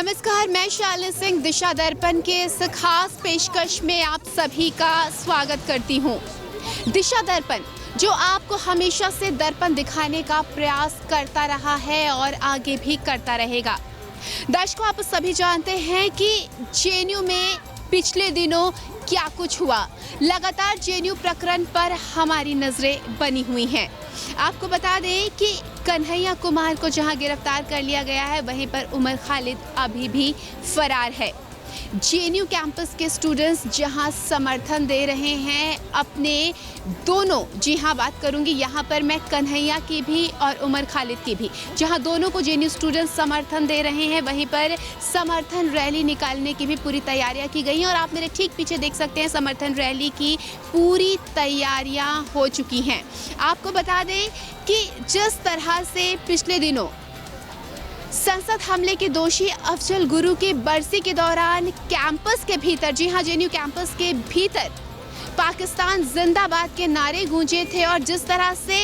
नमस्कार, मैं शालिनी सिंह दिशा दर्पण के इस खास पेशकश में आप सभी का स्वागत करती हूँ। दिशा दर्पण जो आपको हमेशा से दर्पण दिखाने का प्रयास करता रहा है और आगे भी करता रहेगा। दर्शकों, आप सभी जानते हैं कि जेएनयू में पिछले दिनों क्या कुछ हुआ। लगातार जेएनयू प्रकरण पर हमारी नजरें बनी हुई हैं। आपको बता दें कि कन्हैया कुमार को जहां गिरफ्तार कर लिया गया है, वहीं पर उमर खालिद अभी भी फरार है। जेएनयू कैंपस के स्टूडेंट्स जहां समर्थन दे रहे हैं अपने दोनों, जी हाँ बात करूंगी यहाँ पर मैं कन्हैया की भी और उमर खालिद की भी, जहां दोनों को जेएनयू स्टूडेंट्स समर्थन दे रहे हैं, वहीं पर समर्थन रैली निकालने की भी पूरी तैयारियां की गई हैं। और आप मेरे ठीक पीछे देख सकते हैं समर्थन रैली की पूरी तैयारियां हो चुकी हैं। आपको बता दें कि जिस तरह से पिछले दिनों संसद हमले के दोषी अफजल गुरु की बरसी के दौरान कैंपस के भीतर, जी हाँ जेएनयू कैंपस के भीतर पाकिस्तान जिंदाबाद के नारे गूंजे थे और जिस तरह से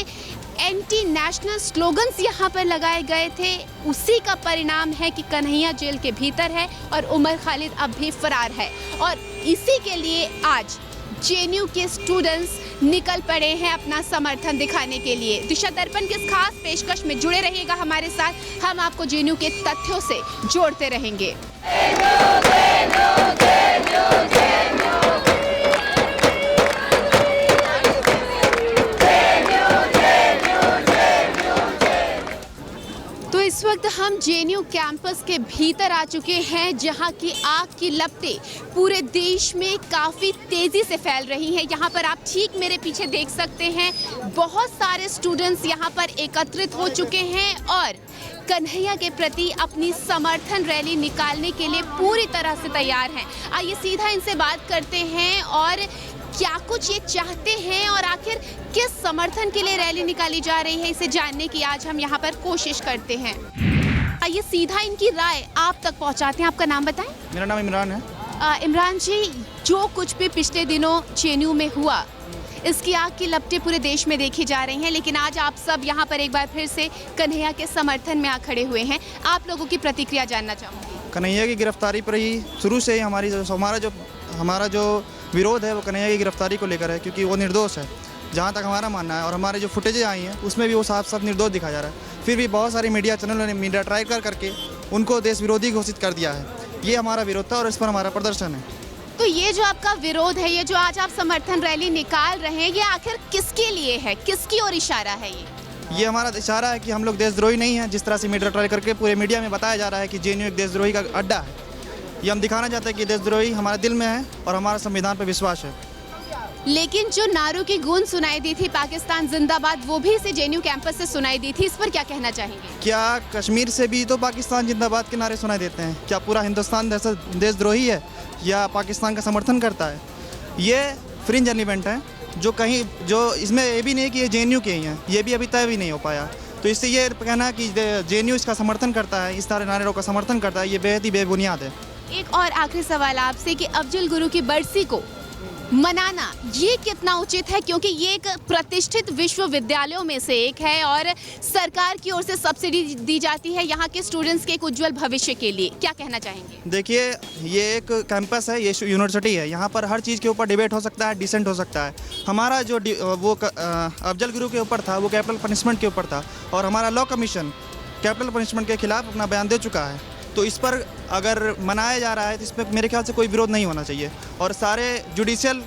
एंटी नेशनल स्लोगन्स यहाँ पर लगाए गए थे, उसी का परिणाम है कि कन्हैया जेल के भीतर है और उमर खालिद अब भी फरार है। और इसी के लिए आज जेएनयू के स्टूडेंट्स निकल पड़े हैं अपना समर्थन दिखाने के लिए। दिशा दर्पण के इस खास पेशकश में जुड़े रहिएगा हमारे साथ, हम आपको जेएनयू के तथ्यों से जोड़ते रहेंगे। तो इस वक्त हम जेएनयू कैंपस के भीतर आ चुके हैं, जहां की आग की लपटें पूरे देश में काफ़ी तेज़ी से फैल रही हैं। यहाँ पर आप ठीक मेरे पीछे देख सकते हैं, बहुत सारे स्टूडेंट्स यहाँ पर एकत्रित हो चुके हैं और कन्हैया के प्रति अपनी समर्थन रैली निकालने के लिए पूरी तरह से तैयार हैं। आइए सीधा इनसे बात करते हैं और क्या कुछ ये चाहते हैं और आखिर किस समर्थन के लिए रैली निकाली जा रही है, इसे जानने की आज हम यहाँ पर कोशिश करते हैं। आइए सीधा इनकी राय आप तक पहुँचाते हैं। आपका नाम बताएं। मेरा नाम इमरान है। इमरान जी, जो कुछ भी पिछले दिनों जेएनयू में हुआ, इसकी आग की लपटें पूरे देश में देखी जा रही हैं, लेकिन आज आप सब यहाँ पर एक बार फिर से कन्हैया के समर्थन में आ खड़े हुए हैं। आप लोगों की प्रतिक्रिया जानना चाहूँगी। कन्हैया की गिरफ्तारी पर ही शुरू से ही हमारा जो विरोध है वो कन्हैया की गिरफ्तारी को लेकर है, क्योंकि वो निर्दोष है जहाँ तक हमारा मानना है। और हमारे जो फुटेजें आई हैं उसमें भी वो साफ साफ निर्दोष दिखाया जा रहा है। फिर भी बहुत सारी मीडिया चैनलों ने मीडिया ट्राई करके उनको देश विरोधी घोषित कर दिया है। ये हमारा विरोध था और इस पर हमारा प्रदर्शन है। तो ये जो आपका विरोध है, ये जो आज आप समर्थन रैली निकाल रहे हैं, ये आखिर किसके लिए है, किसकी ओर इशारा है? ये हमारा इशारा है कि हम लोग देशद्रोही नहीं हैं। जिस तरह से मीडिया ट्राई करके पूरे मीडिया में बताया जा रहा है कि जेएनयू एक देशद्रोही का अड्डा है, ये हम दिखाना चाहते हैं कि देशद्रोही हमारे दिल में है और हमारा संविधान पर विश्वास है। लेकिन जो नारों की गूंज सुनाई दी थी, पाकिस्तान जिंदाबाद, वो भी इसे जेएनयू कैंपस से सुनाई दी थी। इस पर क्या कहना चाहेंगे? क्या कश्मीर से भी तो पाकिस्तान जिंदाबाद के नारे सुनाई देते हैं? क्या पूरा हिंदुस्तान देशद्रोही है या पाकिस्तान का समर्थन करता है? ये फ्रिंज एलिमेंट है जो इसमें ये भी नहीं कि ये जेएनयू के ही हैं, ये भी अभी तय भी नहीं हो पाया। तो इससे ये कहना कि जेएनयू इसका समर्थन करता है, इस तरह नारों का समर्थन करता है, ये बेहद ही बेबुनियाद है। एक और आखिरी सवाल आपसे कि अफजल गुरु की बरसी को मनाना ये कितना उचित है, क्योंकि ये एक प्रतिष्ठित विश्वविद्यालयों में से एक है और सरकार की ओर से सब्सिडी दी जाती है यहाँ के स्टूडेंट्स के एक उज्जवल भविष्य के लिए। क्या कहना चाहेंगे? देखिए, ये एक कैंपस है, ये यूनिवर्सिटी है, यहाँ पर हर चीज़ के ऊपर डिबेट हो सकता है, डिसेंट हो सकता है। हमारा जो अफजल गुरु के ऊपर था वो कैपिटल पनिशमेंट के ऊपर था और हमारा लॉ कमीशन कैपिटल पनिशमेंट के खिलाफ अपना बयान दे चुका है। तो इस पर अगर मनाया जा रहा है तो इस पर मेरे ख्याल से कोई विरोध नहीं होना चाहिए। और सारे जुडिशियल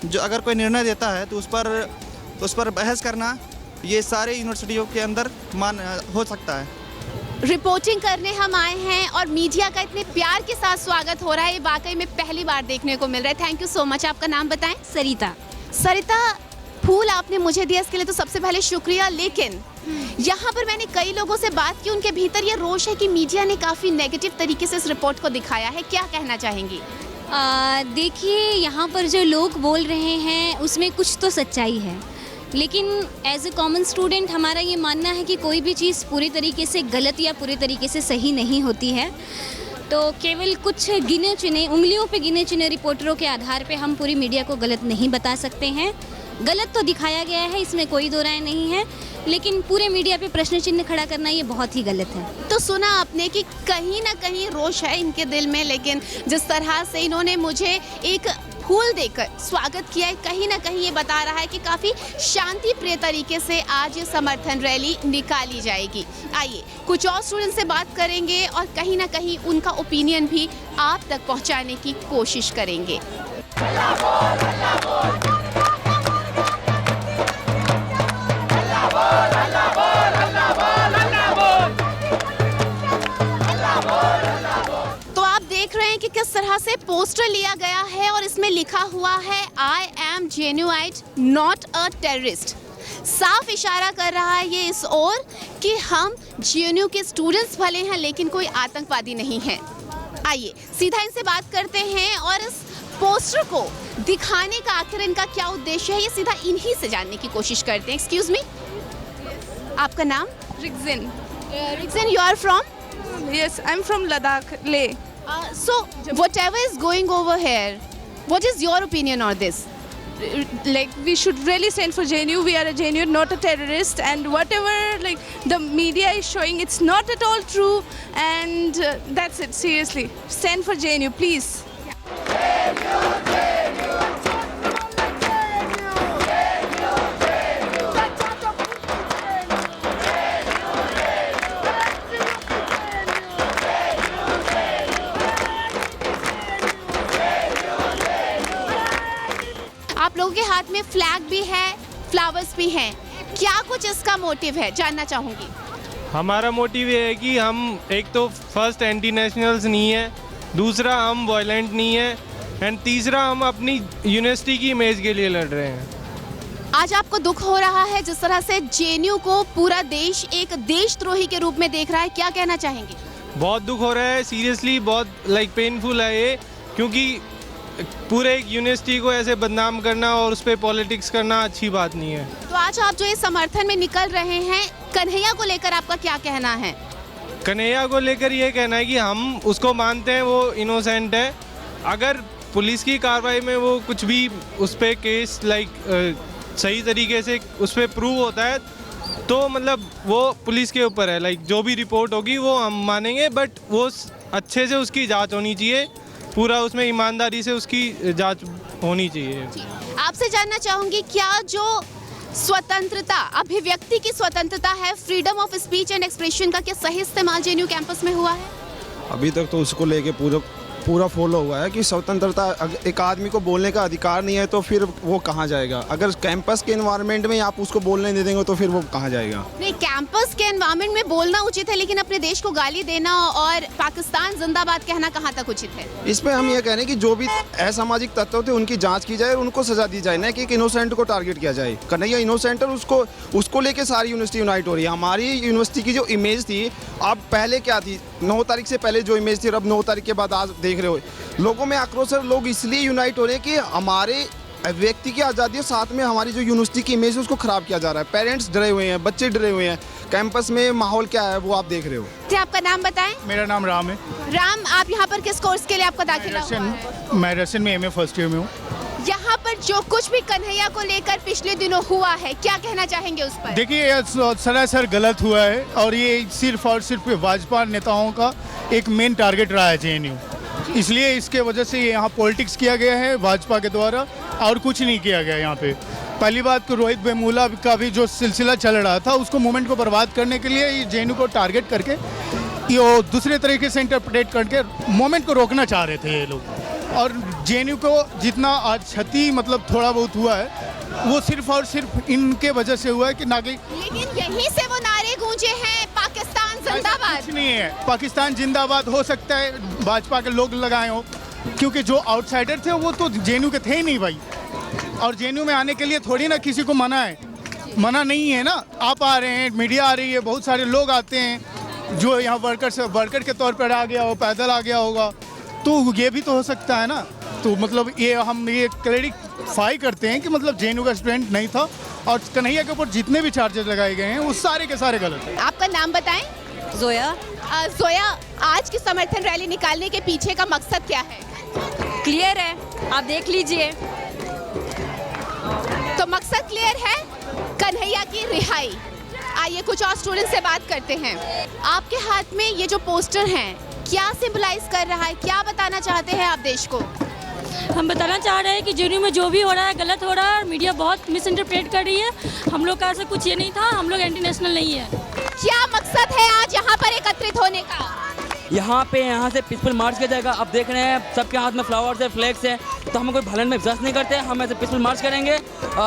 जो अगर कोई निर्णय देता है तो उस पर बहस करना ये सारे यूनिवर्सिटियों के अंदर हो सकता है। रिपोर्टिंग करने हम आए हैं और मीडिया का इतने प्यार के साथ स्वागत हो रहा है, ये वाकई में पहली बार देखने को मिल रहा है। Thank you so much. आपका नाम बताएं। सरिता, फूल आपने मुझे दिया, इसके लिए तो सबसे पहले शुक्रिया। लेकिन यहाँ पर मैंने कई लोगों से बात की, उनके भीतर ये रोष है कि मीडिया ने काफ़ी नेगेटिव तरीके से इस रिपोर्ट को दिखाया है। क्या कहना चाहेंगी? देखिए, यहाँ पर जो लोग बोल रहे हैं उसमें कुछ तो सच्चाई है, लेकिन एज ए कॉमन स्टूडेंट हमारा ये मानना है कि कोई भी चीज़ पूरी तरीके से गलत या पूरी तरीके से सही नहीं होती है। तो केवल कुछ गिने चुने, उंगलियों पे गिने चुने रिपोर्टरों के आधार पे हम पूरी मीडिया को गलत नहीं बता सकते हैं। गलत तो दिखाया गया है, इसमें कोई दो राय नहीं है, लेकिन पूरे मीडिया पे प्रश्न चिन्ह खड़ा करना ये बहुत ही गलत है। तो सुना आपने कि कहीं ना कहीं रोष है इनके दिल में, लेकिन जिस तरह से इन्होंने मुझे एक फूल देकर स्वागत किया है, कहीं ना कहीं ये बता रहा है कि काफ़ी शांति प्रिय तरीके से आज ये समर्थन रैली निकाली जाएगी। आइए कुछ और स्टूडेंट से बात करेंगे और कहीं ना कहीं उनका ओपिनियन भी आप तक पहुंचाने की कोशिश करेंगे। तो आप देख रहे हैं कि किस तरह से पोस्टर लिया गया है और इसमें लिखा हुआ है I am genuine not a terrorist. साफ इशारा कर रहा है ये इस ओर कि हम जेएनयू के स्टूडेंट्स भले हैं लेकिन कोई आतंकवादी नहीं है। आइए सीधा इनसे बात करते हैं और इस पोस्टर को दिखाने का आखिर इनका क्या उद्देश्य है ये सीधा इन्हीं से जानने की कोशिश करते हैं। एक्सक्यूज मी, आपका नाम? Rigzin. Rigzin, you are from? Yes, I'm from Ladakh, Leh. So whatever is going over here, what is your opinion on this? Like, we should really stand for JNU. We are a JNU, not a terrorist. And whatever like the media is showing, it's not at all true. And that's it. Seriously, stand for JNU, please. आप लोगों के हाथ में flag भी है, flowers भी हैं, क्या कुछ इसका मोटिव है जानना चाहूँगी। हमारा मोटिव ये है कि हम एक तो फर्स्ट एंटी नेशनल्स नहीं है, दूसरा हम वायलेंट नहीं है, एंड तीसरा हम अपनी यूनिवर्सिटी की इमेज के लिए लड़ रहे हैं। आज आपको दुख हो रहा है जिस तरह से जेएनयू को पूरा देश एक देशद्रोही के रूप में देख रहा है, क्या कहना चाहेंगे? बहुत दुख हो रहा है, सीरियसली बहुत पेनफुल है ये, क्योंकि पूरे एक यूनिवर्सिटी को ऐसे बदनाम करना और उस पर पॉलिटिक्स करना अच्छी बात नहीं है। तो आज आप जो इस समर्थन में निकल रहे हैं, कन्हैया को लेकर आपका क्या कहना है? कन्हैया को लेकर ये कहना है कि हम उसको मानते हैं, वो इनोसेंट है। अगर पुलिस की कार्रवाई में वो कुछ भी उस पर केस सही तरीके से उस पर प्रूव होता है तो मतलब वो पुलिस के ऊपर है। जो भी रिपोर्ट होगी वो हम मानेंगे, बट वो अच्छे से उसकी जांच होनी चाहिए, पूरा उसमें ईमानदारी से उसकी जांच होनी चाहिए। आपसे जानना चाहूंगी, क्या जो स्वतंत्रता, अभिव्यक्ति की स्वतंत्रता है, freedom of speech and expression का, क्या सही इस्तेमाल जेएनयू कैंपस में हुआ है? अभी तक तो उसको लेके पूरा फॉलो हुआ है कि स्वतंत्रता, एक आदमी को बोलने का अधिकार नहीं है तो फिर वो कहाँ जाएगा? अगर कैंपस के एनवायरनमेंट में आप उसको बोलने नहीं देंगे तो फिर वो कहाँ जाएगा? नहीं, कैंपस के एनवायरनमेंट में बोलना उचित है, लेकिन अपने देश को गाली देना और पाकिस्तान जिंदाबाद कहना कहाँ तक उचित है? इस पे हम ये कह रहे हैं कि जो भी असामाजिक तत्व थे उनकी जांच की जाए और उनको सजा दी जाए, ना कि एक इनोसेंट को टारगेट किया जाए। कन्हैया इनोसेंट है, उसको लेके सारी यूनिवर्सिटी यूनाइट हो रही है। हमारी यूनिवर्सिटी की जो इमेज थी, अब पहले क्या थी, 9 तारीख से पहले जो इमेज थी और अब 9 तारीख के बाद आज देख रहे हो लोगों में आक्रोश है। लोग इसलिए यूनाइट हो रहे हैं कि हमारे व्यक्ति की आज़ादी और साथ में हमारी जो यूनिवर्सिटी की इमेज है उसको खराब किया जा रहा है। पेरेंट्स डरे हुए हैं, बच्चे डरे हुए हैं, कैंपस में माहौल क्या है वो आप देख रहे हो। जी, आपका नाम बताएं। मेरा नाम राम है। राम, आप यहाँ पर किस कोर्स के लिए आपका दाखिला हुआ है? मैं रशियन में एमए फर्स्ट ईयर में हूँ। यहाँ पर जो कुछ भी कन्हैया को लेकर पिछले दिनों हुआ है, क्या कहना चाहेंगे उस पर? देखिए, यह सरासर गलत हुआ है और ये सिर्फ और सिर्फ भाजपा नेताओं का एक मेन टारगेट रहा है जेएनयू। इसलिए इसके वजह से यहाँ पॉलिटिक्स किया गया है भाजपा के द्वारा और कुछ नहीं किया गया यहाँ पे। पहली बात तो रोहित वेमुला का भी जो सिलसिला चल रहा था उसको मूवमेंट को बर्बाद करने के लिए ये जेएनयू को टारगेट करके ये दूसरे तरीके से इंटरप्रेट करके मूवमेंट को रोकना चाह रहे थे ये लोग। और जेएनयू को जितना आज क्षति थोड़ा बहुत हुआ है वो सिर्फ और सिर्फ इनके वजह से हुआ है कि लेकिन यहीं से वो नारे गूंजे हैं, पाकिस्तान जिंदाबाद। कुछ नहीं है, पाकिस्तान जिंदाबाद हो सकता है भाजपा के लोग लगाए हो, क्योंकि जो आउटसाइडर थे वो तो जेएनयू के थे ही नहीं भाई। और जेएनयू में आने के लिए थोड़ी ना किसी को मना नहीं है ना। आप आ रहे हैं, मीडिया आ रही है, बहुत सारे लोग आते हैं जो यहाँ वर्कर के तौर पर आ गया हो, पैदल आ गया होगा, तो ये भी तो हो सकता है ना। तो हम ये क्लैरिफाई करते हैं कि जेएनयू का स्टूडेंट नहीं था और कन्हैया के ऊपर जितने भी चार्जेस लगाए गए हैं वो सारे के सारे गलत हैं। आपका नाम बताएं। जोया। जोया, आज की समर्थन रैली निकालने के पीछे का मकसद क्या है? क्लियर है, आप देख लीजिए। तो मकसद क्लियर है, कन्हैया की रिहाई। आइए कुछ और स्टूडेंट से बात करते हैं। आपके हाथ में ये जो पोस्टर हैं क्या सिंबलाइज कर रहा है, क्या बताना चाहते हैं आप देश को? हम बताना चाह रहे हैं कि जेएनयू में जो भी हो रहा है गलत हो रहा है और मीडिया बहुत मिस इंटरप्रेट कर रही है। हम लोग का ऐसा कुछ ये नहीं था, हम लोग एंटी नेशनल नहीं है। क्या मकसद है आज यहाँ पर एकत्रित होने का? यहाँ से पीसफुल मार्च किया जाएगा। अब देख रहे हैं सबके हाथ में फ्लावर्स है, फ्लैग्स है, तो हम कोई भालन में विश्वास नहीं करते। हम ऐसे पीसफुल मार्च करेंगे।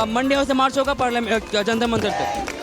मंडे से मार्च होगा पार्लियामेंट जंतर मंतर पे।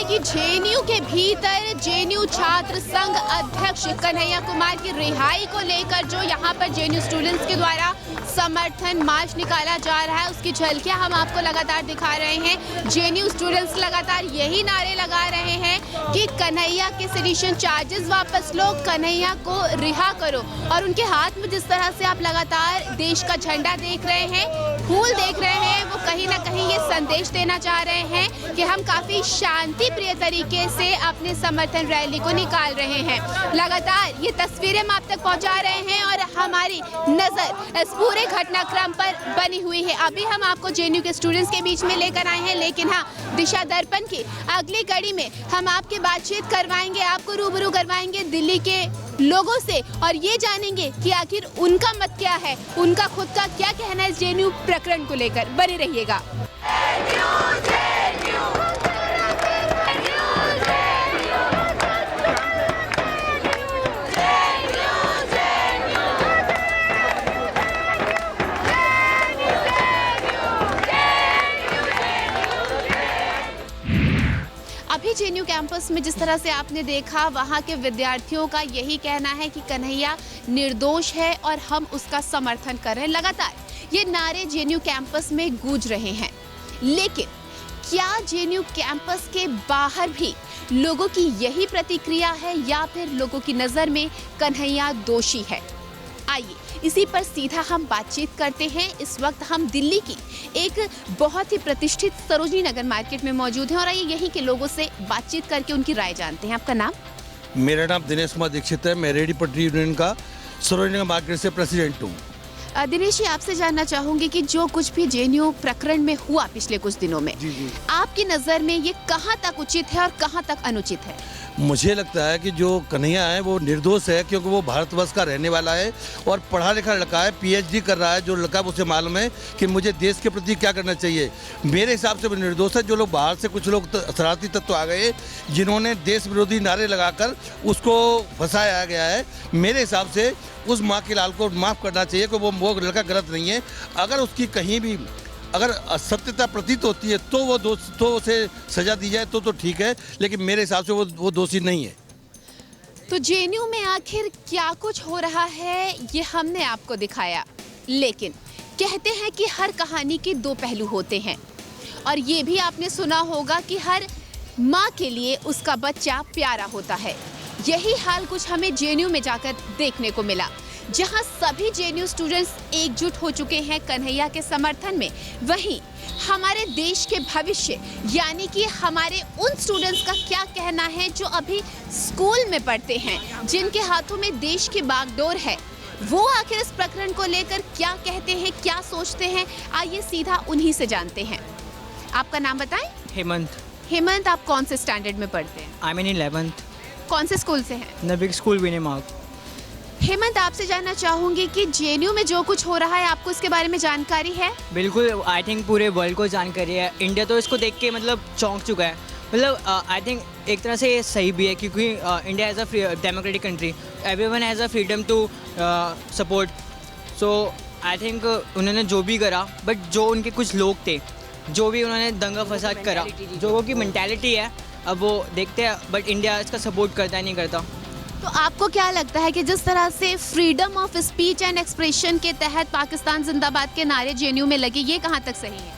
कि जेएनयू के भीतर जेएनयू छात्र संघ अध्यक्ष कन्हैया कुमार की रिहाई को लेकर जो यहाँ पर जेएनयू स्टूडेंट्स के द्वारा समर्थन मार्च निकाला जा रहा है उसकी झलकियां हम आपको लगातार दिखा रहे हैं। जेएनयू स्टूडेंट्स लगातार यही नारे लगा रहे हैं कि कन्हैया के सेडिशन चार्जेस वापस लो, कन्हैया को रिहा करो। और उनके हाथ में जिस तरह से आप लगातार देश का झंडा देख रहे हैं, फूल देख रहे हैं, वो कहीं ना कहीं ये संदेश देना चाह रहे हैं कि हम काफी शांति प्रिय तरीके से अपने समर्थन रैली को निकाल रहे हैं। लगातार ये तस्वीरें हम आप तक पहुंचा रहे हैं और हमारी नजर इस पूरे घटनाक्रम पर बनी हुई है। अभी हम आपको जेएनयू के स्टूडेंट्स के बीच में लेकर आए हैं, लेकिन हाँ, दिशा दर्पण की अगली कड़ी में हम आपके बातचीत करवाएंगे, आपको रूबरू करवाएंगे दिल्ली के लोगों से और ये जानेंगे कि आखिर उनका मत क्या है, उनका खुद का क्या कहना है जेएनयू प्रकरण को लेकर। बने रहिएगा। अभी जेएनयू कैंपस में जिस तरह से आपने देखा, वहाँ के विद्यार्थियों का यही कहना है कि कन्हैया निर्दोष है और हम उसका समर्थन कर रहे हैं। लगातार ये नारे जेएनयू कैंपस में गूंज रहे हैं, लेकिन क्या जेएनयू कैंपस के बाहर भी लोगों की यही प्रतिक्रिया है या फिर लोगों की नज़र में कन्हैया दोषी है? आइए इसी पर सीधा हम बातचीत करते हैं। इस वक्त हम दिल्ली की एक बहुत ही प्रतिष्ठित सरोजनी नगर मार्केट में मौजूद हैं और आइए यहीं के लोगों से बातचीत करके उनकी राय जानते हैं। आपका नाम? मेरा नाम दिनेश कुमार दीक्षित है। मैं रेडी पटरी यूनियन का सरोजनी नगर मार्केट से प्रेसिडेंट हूँ। दिनेश जी, आपसे जानना चाहूंगी कि जो कुछ भी जेएनयू प्रकरण में हुआ पिछले कुछ दिनों में, आपकी नज़र में ये कहाँ तक उचित है और कहाँ तक अनुचित है? मुझे लगता है कि जो कन्हैया है वो निर्दोष है, क्योंकि वो भारतवर्ष का रहने वाला है और पढ़ा लिखा लड़का है, पीएचडी कर रहा है। जो लड़का उसे मालूम है कि मुझे देश के प्रति क्या करना चाहिए। मेरे हिसाब से वो निर्दोष है। जो लोग बाहर से कुछ लोग शरारती तत्व आ गए जिन्होंने देश विरोधी नारे लगाकर उसको फंसाया गया है, मेरे हिसाब से उस माँ के लाल को माफ़ करना चाहिए कि वो लड़का गलत नहीं है। अगर उसकी कहीं भी अगर असत्यता प्रतीत होती है तो वो उसे सजा दी जाए तो ठीक है, लेकिन मेरे हिसाब से वो दोषी नहीं है। तो जेएनयू में आखिर क्या कुछ हो रहा है ये हमने आपको दिखाया, लेकिन कहते हैं कि हर कहानी के दो पहलू होते हैं और ये भी आपने सुना होगा कि हर माँ के लिए उसका बच्चा प्यारा होता है। यही हाल कुछ हमें जेएनयू में जाकर देखने को मिला, जहां सभी जेएनयू स्टूडेंट्स एकजुट हो चुके हैं कन्हैया के समर्थन में। वहीं हमारे देश के भविष्य यानी कि हमारे उन स्टूडेंट्स का क्या कहना है जो अभी स्कूल में पढ़ते हैं, जिनके हाथों में देश की बागडोर है, वो आखिर इस प्रकरण को लेकर क्या कहते हैं, क्या सोचते हैं। आइए सीधा उन्हीं से जानते हैं। आपका नाम बताएं? हेमंत। हेमंत, आप कौन से स्टैंडर्ड में पढ़ते हैं? I mean 11th। कौन से स्कूल से हैं? नबिक स्कूल विनेमार्ग। हेमंत, आपसे जानना चाहूंगी कि जेएनयू में जो कुछ हो रहा है आपको इसके बारे में जानकारी है? बिल्कुल, आई थिंक पूरे वर्ल्ड को जानकारी है। इंडिया तो इसको देख के मतलब चौंक चुका है। मतलब आई थिंक एक तरह से ये सही भी है, क्योंकि India as a democratic country, everyone has a freedom to support. So I think उन्होंने जो भी करा, बट जो उनके कुछ लोग थे जो भी उन्होंने दंगा फसाद करा, जो वो की मेंटालिटी है, अब वो देखते हैं, बट इंडिया इसका सपोर्ट करता है नहीं करता। तो आपको क्या लगता है कि जिस तरह से freedom of speech and expression के तहत पाकिस्तान जिंदाबाद के नारे जेएनयू में लगे, ये कहाँ तक सही है?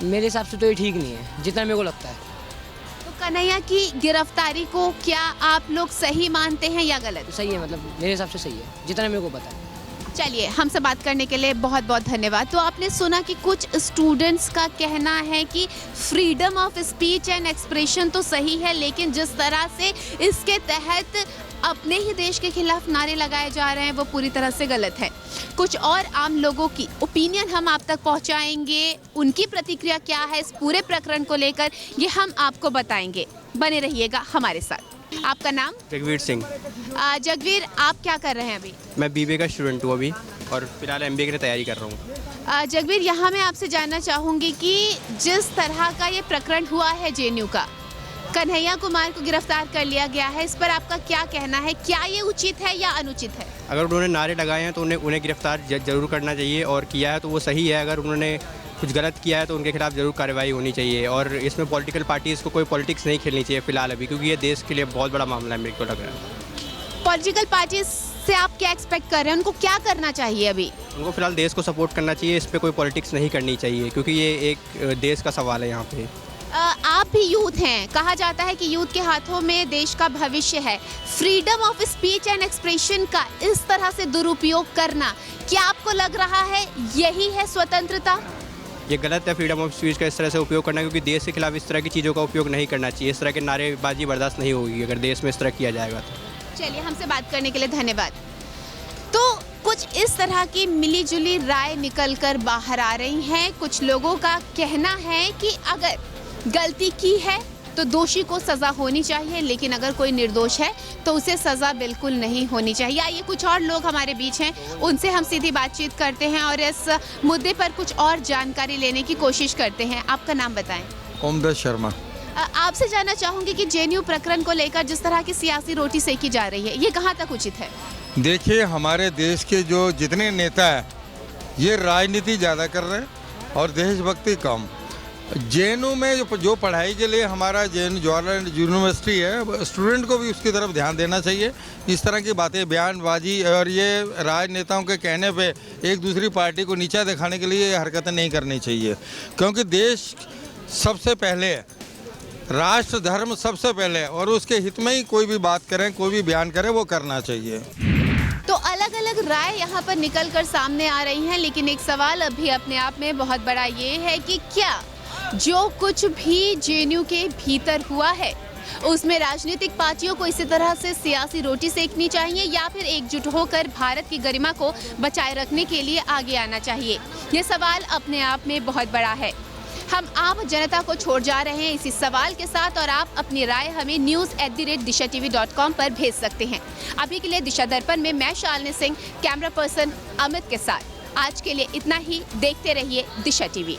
मेरे हिसाब से तो ये ठीक नहीं है, जितना मेरे को लगता है। तो कन्हैया की गिरफ्तारी को क्या आप लोग सही मानते हैं या गलत? सही है, मतलब मेरे हिसाब से सही है, जितना मेरे को पता है। चलिए, हमसे बात करने के लिए बहुत बहुत धन्यवाद। तो आपने सुना कि कुछ स्टूडेंट्स का कहना है कि freedom of speech and expression तो सही है, लेकिन जिस तरह से इसके तहत अपने ही देश के खिलाफ नारे लगाए जा रहे हैं वो पूरी तरह से गलत है। कुछ और आम लोगों की ओपिनियन हम आप तक पहुंचाएंगे, उनकी प्रतिक्रिया क्या है इस पूरे प्रकरण को लेकर ये हम आपको बताएंगे। बने रहिएगा हमारे साथ। आपका नाम? जगवीर सिंह। जगवीर, आप क्या कर रहे हैं अभी? मैं बीबीए का स्टूडेंट हूँ अभी और फिलहाल एमबीए की तैयारी कर रहा हूँ। जगवीर, यहाँ मैं आपसे जानना चाहूँगी कि जिस तरह का ये प्रकरण हुआ है जेएनयू का, कन्हैया कुमार को गिरफ्तार कर लिया गया है, इस पर आपका क्या कहना है? क्या ये उचित है या अनुचित है? अगर उन्होंने नारे लगाए हैं तो उन्हें गिरफ्तार जरूर करना चाहिए, और किया है तो वो सही है। अगर उन्होंने कुछ गलत किया है तो उनके खिलाफ जरूर कार्रवाई होनी चाहिए, और इसमें पॉलिटिकल पार्टीज़ को कोई पॉलिटिक्स नहीं खेलनी चाहिए फिलहाल अभी, क्योंकि ये देश के लिए बहुत बड़ा मामला है मेरे को लग रहा है। पॉलिटिकल पार्टीज से आप क्या एक्सपेक्ट कर रहे हैं? उनको क्या करना चाहिए अभी? उनको फिलहाल देश को सपोर्ट करना चाहिए, इस पर कोई पॉलिटिक्स नहीं करनी चाहिए, क्योंकि ये एक देश का सवाल है यहाँ पे। आप भी यूथ हैं, कहा जाता है कि यूथ के हाथों में देश का भविष्य है। Freedom of speech and expression का इस तरह से दुरुपयोग करना, क्या आपको लग रहा है यही है स्वतंत्रता? ये गलत है फ्रीडम ऑफ स्पीच का इस तरह से उपयोग करना, क्योंकि देश के खिलाफ इस तरह की चीज़ों का उपयोग नहीं करना चाहिए। इस तरह के नारेबाजी बर्दाश्त नहीं होगी अगर देश में इस तरह किया जाएगा तो। चलिए, हमसे बात करने के लिए धन्यवाद। तो कुछ इस तरह की मिलीजुली राय निकल कर बाहर आ रही हैं। कुछ लोगों का कहना है कि अगर गलती की है तो दोषी को सज़ा होनी चाहिए, लेकिन अगर कोई निर्दोष है तो उसे सज़ा बिल्कुल नहीं होनी चाहिए। आइए, कुछ और लोग हमारे बीच हैं, उनसे हम सीधी बातचीत करते हैं और इस मुद्दे पर कुछ और जानकारी लेने की कोशिश करते हैं। आपका नाम बताएं। ओमदत शर्मा। आपसे जानना चाहूँगी कि जेएनयू प्रकरण को लेकर जिस तरह की सियासी रोटी सेकी जा रही है, ये कहाँ तक उचित है? देखिए, हमारे देश के जो जितने नेता हैं ये राजनीति ज़्यादा कर रहे हैं और देशभक्ति कम। जेएनयू में जो पढ़ाई के लिए हमारा जेएनयू जवाहरलाल यूनिवर्सिटी है, स्टूडेंट को भी उसकी तरफ ध्यान देना चाहिए। इस तरह की बातें, बयानबाजी और ये राजनेताओं के कहने पे एक दूसरी पार्टी को नीचा दिखाने के लिए हरकतें नहीं करनी चाहिए, क्योंकि देश सबसे पहले है, राष्ट्र धर्म सबसे पहले है, और उसके हित में ही कोई भी बात करें, कोई भी बयान करें, वो करना चाहिए। तो अलग अलग राय यहाँ पर निकल कर सामने आ रही हैं, लेकिन एक सवाल अभी अपने आप में बहुत बड़ा ये है कि क्या जो कुछ भी जेएनयू के भीतर हुआ है उसमें राजनीतिक पार्टियों को इसी तरह से सियासी रोटी सेकनी चाहिए, या फिर एकजुट होकर भारत की गरिमा को बचाए रखने के लिए आगे आना चाहिए? ये सवाल अपने आप में बहुत बड़ा है। हम आम जनता को छोड़ जा रहे हैं इसी सवाल के साथ, और आप अपनी राय हमें news@dishatv.com पर भेज सकते हैं। अभी के लिए दिशा दर्पण में मैं शालिनी सिंह, कैमरा पर्सन अमित के साथ। आज के लिए इतना ही। देखते रहिए दिशा टीवी।